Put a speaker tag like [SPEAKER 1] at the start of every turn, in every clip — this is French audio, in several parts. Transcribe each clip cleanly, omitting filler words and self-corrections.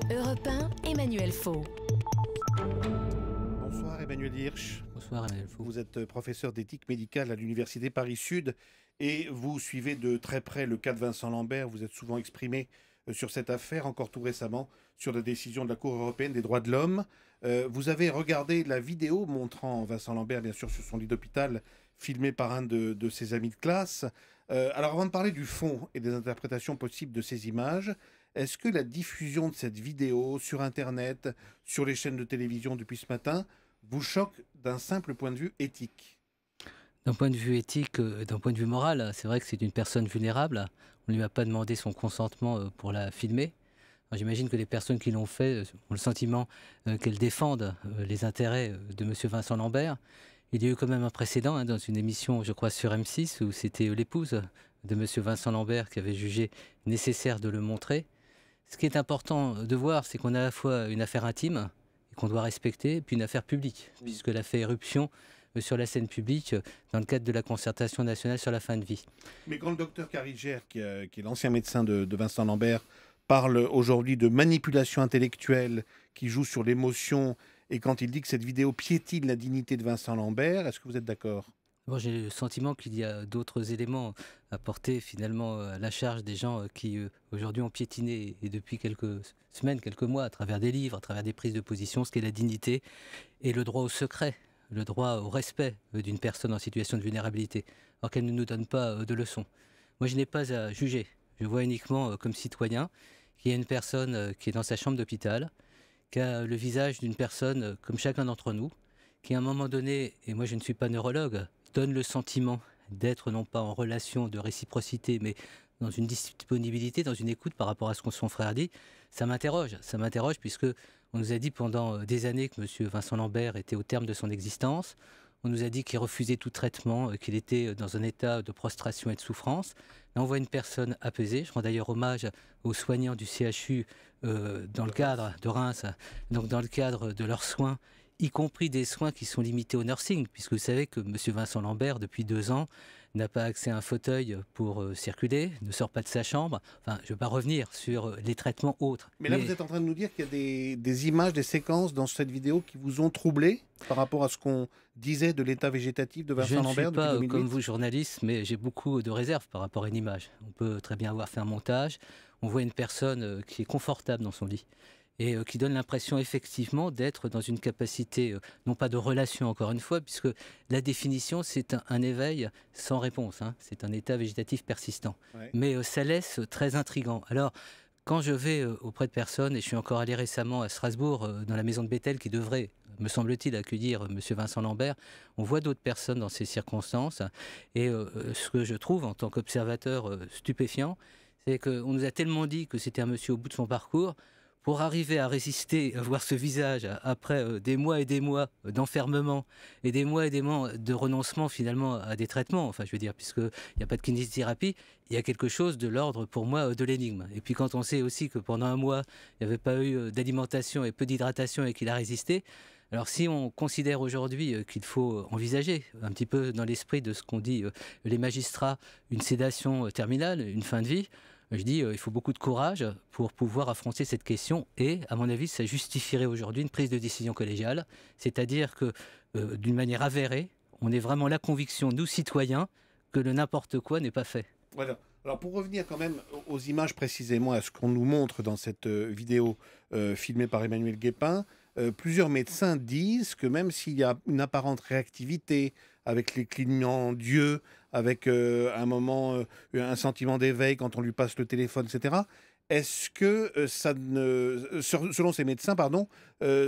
[SPEAKER 1] Europe 1, Emmanuel Faux.
[SPEAKER 2] Bonsoir Emmanuel Hirsch.
[SPEAKER 3] Bonsoir Emmanuel Faux.
[SPEAKER 2] Vous êtes professeur d'éthique médicale à l'Université Paris-Sud et vous suivez de très près le cas de Vincent Lambert. Vous êtes souvent exprimé sur cette affaire, encore tout récemment, sur la décision de la Cour européenne des droits de l'homme. Vous avez regardé la vidéo montrant Vincent Lambert, bien sûr, sur son lit d'hôpital, filmé par un de ses amis de classe. Alors avant de parler du fond et des interprétations possibles de ces images, est-ce que la diffusion de cette vidéo sur Internet, sur les chaînes de télévision depuis ce matin, vous choque d'un simple point de vue éthique?
[SPEAKER 3] D'un point de vue éthique, d'un point de vue moral, c'est vrai que c'est une personne vulnérable. On ne lui a pas demandé son consentement pour la filmer. J'imagine que les personnes qui l'ont fait ont le sentiment qu'elles défendent les intérêts de M. Vincent Lambert. Il y a eu quand même un précédent dans une émission, je crois, sur M6, où c'était l'épouse de M. Vincent Lambert qui avait jugé nécessaire de le montrer. Ce qui est important de voir, c'est qu'on a à la fois une affaire intime et qu'on doit respecter, puis une affaire publique, puisque elle a fait éruption sur la scène publique dans le cadre de la concertation nationale sur la fin de vie.
[SPEAKER 2] Mais quand le docteur Carigère, qui est l'ancien médecin de Vincent Lambert, parle aujourd'hui de manipulation intellectuelle qui joue sur l'émotion, et quand il dit que cette vidéo piétine la dignité de Vincent Lambert, est-ce que vous êtes d'accord?
[SPEAKER 3] Bon, j'ai le sentiment qu'il y a d'autres éléments à porter finalement à la charge des gens qui aujourd'hui ont piétiné et depuis quelques semaines, quelques mois, à travers des livres, à travers des prises de position, ce qu'est la dignité et le droit au secret, le droit au respect d'une personne en situation de vulnérabilité, alors qu'elle ne nous donne pas de leçons. Moi, je n'ai pas à juger. Je vois uniquement comme citoyen qu'il y a une personne qui est dans sa chambre d'hôpital, qui a le visage d'une personne comme chacun d'entre nous, qui à un moment donné, et moi je ne suis pas neurologue, donne le sentiment d'être non pas en relation de réciprocité, mais dans une disponibilité, dans une écoute par rapport à ce que son frère dit, ça m'interroge. Ça m'interroge puisque on nous a dit pendant des années que M. Vincent Lambert était au terme de son existence. On nous a dit qu'il refusait tout traitement, qu'il était dans un état de prostration et de souffrance. Là, on voit une personne apaisée. Je rends d'ailleurs hommage aux soignants du CHU dans le cadre de Reims, donc dans le cadre de leurs soins, y compris des soins qui sont limités au nursing, puisque vous savez que M. Vincent Lambert, depuis 2 ans, n'a pas accès à un fauteuil pour circuler, ne sort pas de sa chambre. Enfin, je ne vais pas revenir sur les traitements autres.
[SPEAKER 2] Mais là, vous êtes en train de nous dire qu'il y a des images, des séquences dans cette vidéo qui vous ont troublé par rapport à ce qu'on disait de l'état végétatif de Vincent Lambert depuis 2008?
[SPEAKER 3] Je ne suis pas comme vous, journaliste, mais j'ai beaucoup de réserves par rapport à une image. On peut très bien avoir fait un montage. On voit une personne qui est confortable dans son lit et qui donne l'impression effectivement d'être dans une capacité, non pas de relation encore une fois, puisque la définition c'est un éveil sans réponse, c'est un état végétatif persistant. Ouais. Mais ça laisse très intriguant. Alors, quand je vais auprès de personnes, et je suis encore allé récemment à Strasbourg, dans la maison de Bethel qui devrait, me semble-t-il, accueillir M. Vincent Lambert, on voit d'autres personnes dans ces circonstances, et ce que je trouve en tant qu'observateur stupéfiant, c'est qu'on nous a tellement dit que c'était un monsieur au bout de son parcours, pour arriver à résister, à voir ce visage après des mois et des mois d'enfermement et des mois de renoncement finalement à des traitements, enfin je veux dire, puisqu'il n'y a pas de kinésithérapie, il y a quelque chose de l'ordre pour moi de l'énigme. Et puis quand on sait aussi que pendant un mois, il n'y avait pas eu d'alimentation et peu d'hydratation et qu'il a résisté, alors si on considère aujourd'hui qu'il faut envisager, un petit peu dans l'esprit de ce qu'ont dit les magistrats, une sédation terminale, une fin de vie, je dis il faut beaucoup de courage pour pouvoir affronter cette question et, à mon avis, ça justifierait aujourd'hui une prise de décision collégiale, c'est-à-dire que, d'une manière avérée, on ait vraiment la conviction, nous citoyens, que le n'importe quoi n'est pas fait.
[SPEAKER 2] Voilà. Alors pour revenir quand même aux images précisément, à ce qu'on nous montre dans cette vidéo filmée par Emmanuel Guépin, plusieurs médecins disent que même s'il y a une apparente réactivité avec les clignants d'yeux, avec un moment, un sentiment d'éveil quand on lui passe le téléphone, etc., est-ce que selon ces médecins, pardon,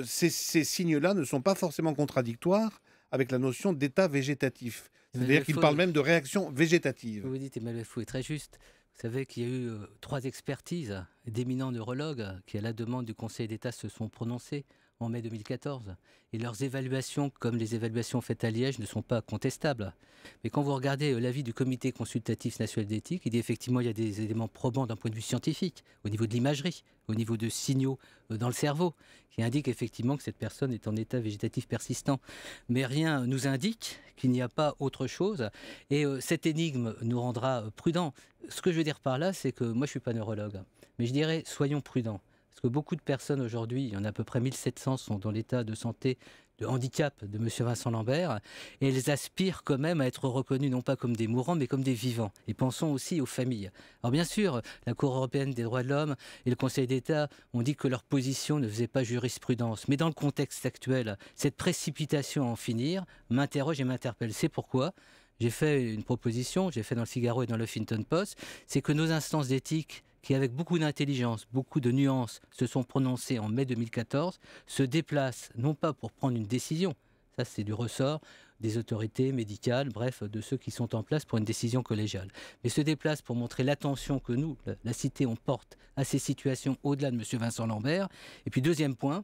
[SPEAKER 2] ces signes-là ne sont pas forcément contradictoires avec la notion d'état végétatif? C'est-à-dire qu'ils parlent même de réaction végétative.
[SPEAKER 3] Vous dites, Emmanuel Faux est très juste. Vous savez qu'il y a eu 3 expertises d'éminents neurologues qui, à la demande du Conseil d'État, se sont prononcés en mai 2014. Et leurs évaluations, comme les évaluations faites à Liège, ne sont pas contestables. Mais quand vous regardez l'avis du Comité consultatif national d'éthique, il dit effectivement il y a des éléments probants d'un point de vue scientifique, au niveau de l'imagerie, au niveau de signaux dans le cerveau, qui indiquent effectivement que cette personne est en état végétatif persistant. Mais rien nous indique qu'il n'y a pas autre chose. Et cette énigme nous rendra prudents. Ce que je veux dire par là, c'est que moi je ne suis pas neurologue, mais je dirais soyons prudents. Parce que beaucoup de personnes aujourd'hui, il y en a à peu près 1700, sont dans l'état de santé de handicap de M. Vincent Lambert, et elles aspirent quand même à être reconnues non pas comme des mourants, mais comme des vivants. Et pensons aussi aux familles. Alors bien sûr, la Cour européenne des droits de l'homme et le Conseil d'État ont dit que leur position ne faisait pas jurisprudence. Mais dans le contexte actuel, cette précipitation à en finir m'interroge et m'interpelle. C'est pourquoi j'ai fait une proposition, j'ai fait dans le Figaro et dans le Huffington Post, c'est que nos instances d'éthique qui, avec beaucoup d'intelligence, beaucoup de nuances, se sont prononcées en mai 2014, se déplacent, non pas pour prendre une décision, ça c'est du ressort des autorités médicales, bref, de ceux qui sont en place pour une décision collégiale, mais se déplacent pour montrer l'attention que nous, la cité, on porte à ces situations au-delà de M. Vincent Lambert. Et puis deuxième point,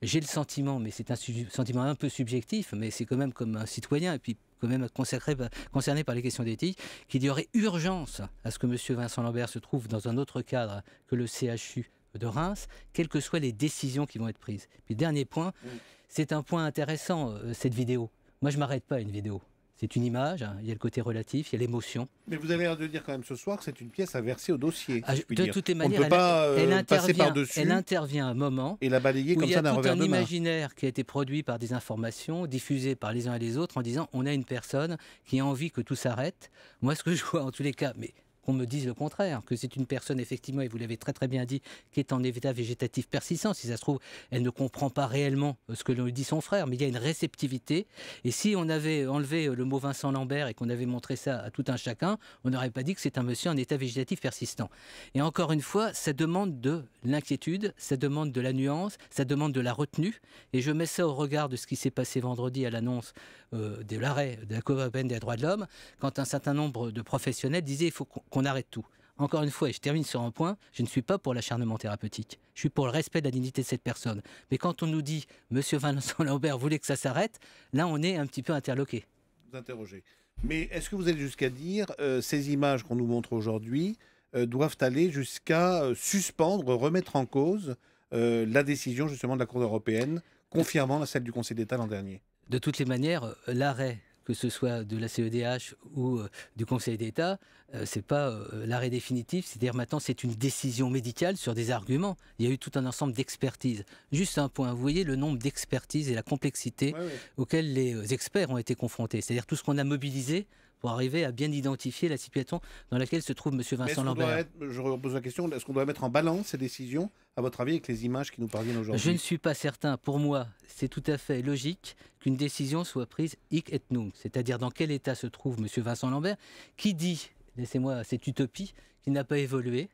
[SPEAKER 3] j'ai le sentiment, mais c'est un sentiment un peu subjectif, mais c'est quand même comme un citoyen, et puis quand même concerné par les questions d'éthique, qu'il y aurait urgence à ce que M. Vincent Lambert se trouve dans un autre cadre que le CHU de Reims, quelles que soient les décisions qui vont être prises. Puis dernier point, c'est un point intéressant, cette vidéo. Moi, je ne m'arrête pas à une vidéo. C'est une image, hein, il y a le côté relatif, il y a l'émotion.
[SPEAKER 2] Mais vous avez l'air de dire quand même ce soir que c'est une pièce à verser au dossier. Si je puis
[SPEAKER 3] de
[SPEAKER 2] dire.
[SPEAKER 3] toutes les
[SPEAKER 2] On
[SPEAKER 3] manières,
[SPEAKER 2] ne peut pas passer par-dessus
[SPEAKER 3] elle intervient à un moment
[SPEAKER 2] et la balayer
[SPEAKER 3] où
[SPEAKER 2] comme
[SPEAKER 3] il y
[SPEAKER 2] ça
[SPEAKER 3] a
[SPEAKER 2] d'un
[SPEAKER 3] tout
[SPEAKER 2] revers
[SPEAKER 3] un
[SPEAKER 2] de main.
[SPEAKER 3] imaginaire qui a été produit par des informations diffusées par les uns et les autres en disant on a une personne qui a envie que tout s'arrête. Moi, ce que je vois en tous les cas, mais qu'on me dise le contraire, que c'est une personne effectivement, et vous l'avez très très bien dit, qui est en état végétatif persistant. Si ça se trouve, elle ne comprend pas réellement ce que lui dit son frère, mais il y a une réceptivité. Et si on avait enlevé le mot Vincent Lambert et qu'on avait montré ça à tout un chacun, on n'aurait pas dit que c'est un monsieur en état végétatif persistant. Et encore une fois, ça demande de l'inquiétude, ça demande de la nuance, ça demande de la retenue. Et je mets ça au regard de ce qui s'est passé vendredi à l'annonce de l'arrêt de la Cour européenne des droits de l'homme, quand un certain nombre de professionnels disaient il faut qu'on arrête tout. Encore une fois, et je termine sur un point, je ne suis pas pour l'acharnement thérapeutique. Je suis pour le respect de la dignité de cette personne. Mais quand on nous dit « Monsieur Vincent Lambert voulait que ça s'arrête », là on est un petit peu interloqué.
[SPEAKER 2] Vous interrogez. Mais est-ce que vous allez jusqu'à dire ces images qu'on nous montre aujourd'hui doivent aller jusqu'à suspendre, remettre en cause la décision justement de la Cour européenne, confirmant celle du Conseil d'État l'an dernier?
[SPEAKER 3] De toutes les manières, l'arrêt, que ce soit de la CEDH ou du Conseil d'État, c'est pas l'arrêt définitif, c'est-à-dire maintenant c'est une décision médicale sur des arguments. Il y a eu tout un ensemble d'expertises. Juste un point, vous voyez le nombre d'expertises et la complexité auxquelles les experts ont été confrontés, c'est-à-dire tout ce qu'on a mobilisé pour arriver à bien identifier la situation dans laquelle se trouve M. Vincent Lambert.
[SPEAKER 2] Je repose la question, est-ce qu'on doit mettre en balance ces décisions, à votre avis, avec les images qui nous parviennent aujourd'hui?
[SPEAKER 3] Je ne suis pas certain. Pour moi, c'est tout à fait logique qu'une décision soit prise hic et nunc, c'est-à-dire dans quel état se trouve M. Vincent Lambert, qui dit, laissez-moi cette utopie, qui n'a pas évolué,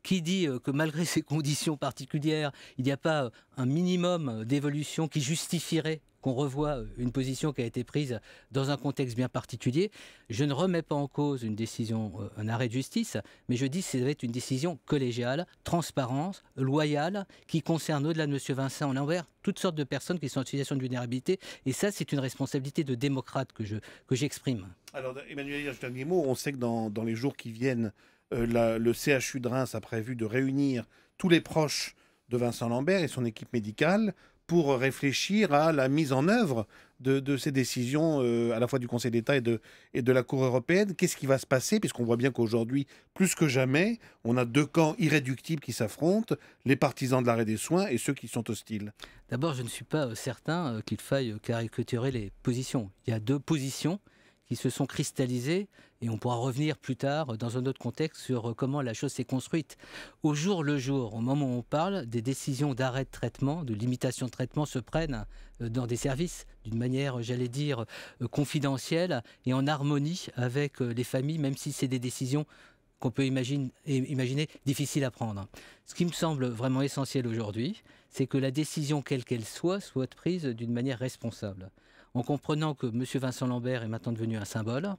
[SPEAKER 3] qui dit que malgré ces conditions particulières, il n'y a pas un minimum d'évolution qui justifierait qu'on revoie une position qui a été prise dans un contexte bien particulier. Je ne remets pas en cause une décision, un arrêt de justice, mais je dis que ça va être une décision collégiale, transparente, loyale, qui concerne au-delà de M. Vincent Lambert toutes sortes de personnes qui sont en situation de vulnérabilité. Et ça, c'est une responsabilité de démocrate que j'exprime. Alors,
[SPEAKER 2] Emmanuel, juste un dernier mot. On sait que dans les jours qui viennent, le CHU de Reims a prévu de réunir tous les proches de Vincent Lambert et son équipe médicale pour réfléchir à la mise en œuvre de ces décisions à la fois du Conseil d'État et de la Cour européenne. Qu'est-ce qui va se passer? Puisqu'on voit bien qu'aujourd'hui, plus que jamais, on a deux camps irréductibles qui s'affrontent, les partisans de l'arrêt des soins et ceux qui sont hostiles.
[SPEAKER 3] D'abord, je ne suis pas certain qu'il faille caricaturer les positions. Il y a deux positions qui se sont cristallisées, et on pourra revenir plus tard dans un autre contexte sur comment la chose s'est construite. Au jour le jour, au moment où on parle, des décisions d'arrêt de traitement, de limitation de traitement se prennent dans des services d'une manière, j'allais dire, confidentielle et en harmonie avec les familles, même si c'est des décisions qu'on peut imaginer difficiles à prendre. Ce qui me semble vraiment essentiel aujourd'hui, c'est que la décision, quelle qu'elle soit prise d'une manière responsable. En comprenant que M. Vincent Lambert est maintenant devenu un symbole,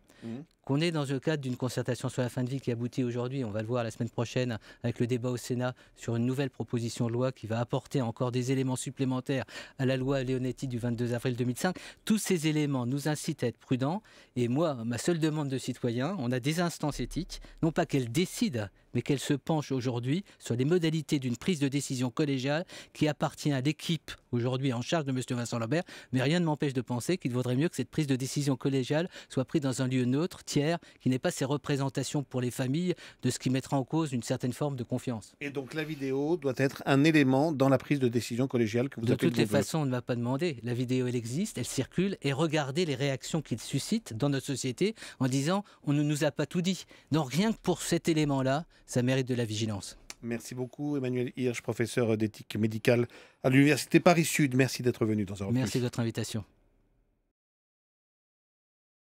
[SPEAKER 3] qu'on est dans le cadre d'une concertation sur la fin de vie qui aboutit aujourd'hui, on va le voir la semaine prochaine avec le débat au Sénat sur une nouvelle proposition de loi qui va apporter encore des éléments supplémentaires à la loi Leonetti du 22 avril 2005. Tous ces éléments nous incitent à être prudents et moi, ma seule demande de citoyen, on a des instances éthiques, non pas qu'elles décident mais qu'elle se penche aujourd'hui sur les modalités d'une prise de décision collégiale qui appartient à l'équipe aujourd'hui en charge de M. Vincent Lambert, mais rien ne m'empêche de penser qu'il vaudrait mieux que cette prise de décision collégiale soit prise dans un lieu neutre, tiers, qui n'ait pas ces représentations pour les familles de ce qui mettra en cause une certaine forme de confiance.
[SPEAKER 2] Et donc la vidéo doit être un élément dans la prise de décision collégiale que vous
[SPEAKER 3] De
[SPEAKER 2] appelez
[SPEAKER 3] toutes les façons, on ne m'a pas demandé. La vidéo, elle existe, elle circule, et regardez les réactions qu'il suscite dans notre société en disant « on ne nous a pas tout dit ». Donc rien que pour cet élément-là, ça mérite de la vigilance.
[SPEAKER 2] Merci beaucoup Emmanuel Hirsch, professeur d'éthique médicale à l'Université Paris-Sud. Merci d'être venu dans Europe Nuit.
[SPEAKER 3] Merci de votre invitation.